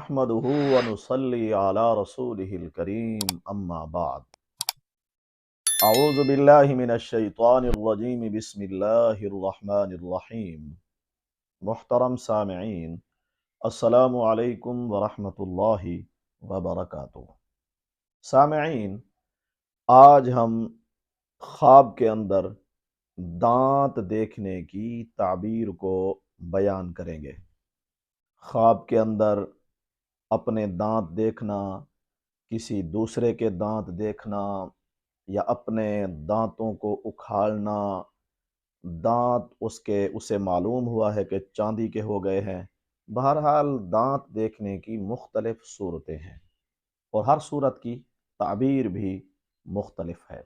نحمده ونصلي على رسوله الكريم اما بعد اعوذ باللہ من الشیطان الرجیم بسم اللہ الرحمن الرحیم۔ محترم سامعین، السلام علیکم ورحمۃ اللہ وبرکاتہ۔ سامعین، آج ہم خواب کے اندر دانت دیکھنے کی تعبیر کو بیان کریں گے۔ خواب کے اندر اپنے دانت دیکھنا، کسی دوسرے کے دانت دیکھنا، یا اپنے دانتوں کو اکھاڑنا، دانت اسے معلوم ہوا ہے کہ چاندی کے ہو گئے ہیں۔ بہرحال دانت دیکھنے کی مختلف صورتیں ہیں اور ہر صورت کی تعبیر بھی مختلف ہے۔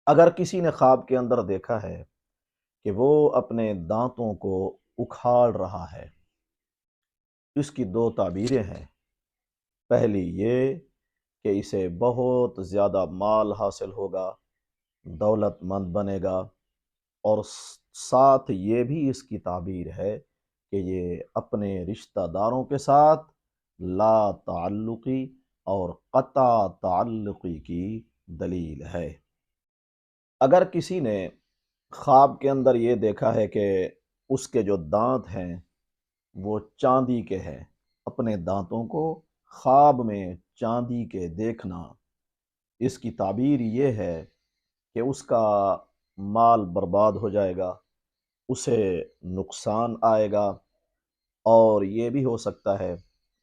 اگر کسی نے خواب کے اندر دیکھا ہے کہ وہ اپنے دانتوں کو اکھاڑ رہا ہے، اس کی دو تعبیریں ہیں۔ پہلی یہ کہ اسے بہت زیادہ مال حاصل ہوگا، دولت مند بنے گا، اور ساتھ یہ بھی اس کی تعبیر ہے کہ یہ اپنے رشتہ داروں کے ساتھ لا تعلقی اور قطع تعلقی کی دلیل ہے۔ اگر کسی نے خواب کے اندر یہ دیکھا ہے کہ اس کے جو دانت ہیں وہ چاندی کے ہیں، اپنے دانتوں کو خواب میں چاندی کے دیکھنا، اس کی تعبیر یہ ہے کہ اس کا مال برباد ہو جائے گا، اسے نقصان آئے گا، اور یہ بھی ہو سکتا ہے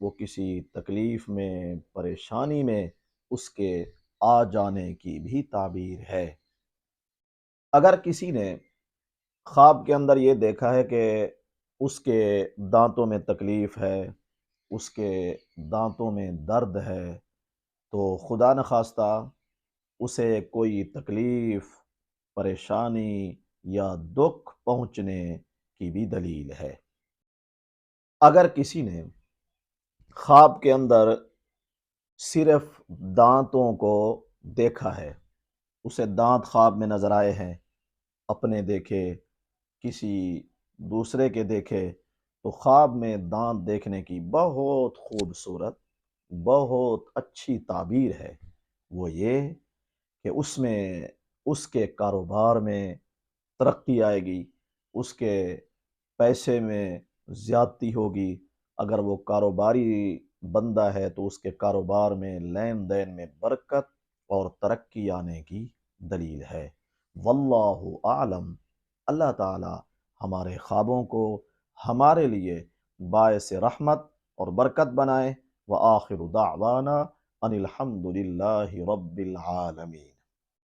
وہ کسی تکلیف میں، پریشانی میں اس کے آ جانے کی بھی تعبیر ہے۔ اگر کسی نے خواب کے اندر یہ دیکھا ہے کہ اس کے دانتوں میں تکلیف ہے، اس کے دانتوں میں درد ہے، تو خدا نخواستہ اسے کوئی تکلیف، پریشانی یا دکھ پہنچنے کی بھی دلیل ہے۔ اگر کسی نے خواب کے اندر صرف دانتوں کو دیکھا ہے، اسے دانت خواب میں نظر آئے ہیں، اپنے دیکھے، کسی دوسرے کے دیکھے، تو خواب میں دانت دیکھنے کی بہت خوبصورت، بہت اچھی تعبیر ہے۔ وہ یہ کہ اس میں اس کے کاروبار میں ترقی آئے گی، اس کے پیسے میں زیادتی ہوگی۔ اگر وہ کاروباری بندہ ہے تو اس کے کاروبار میں، لین دین میں برکت اور ترقی آنے کی دلیل ہے۔ واللہ اعلم۔ اللہ تعالی ہمارے خوابوں کو ہمارے لیے باعث رحمت اور برکت بنائے۔ وآخر دعوانا ان الحمد للہ رب العالمین۔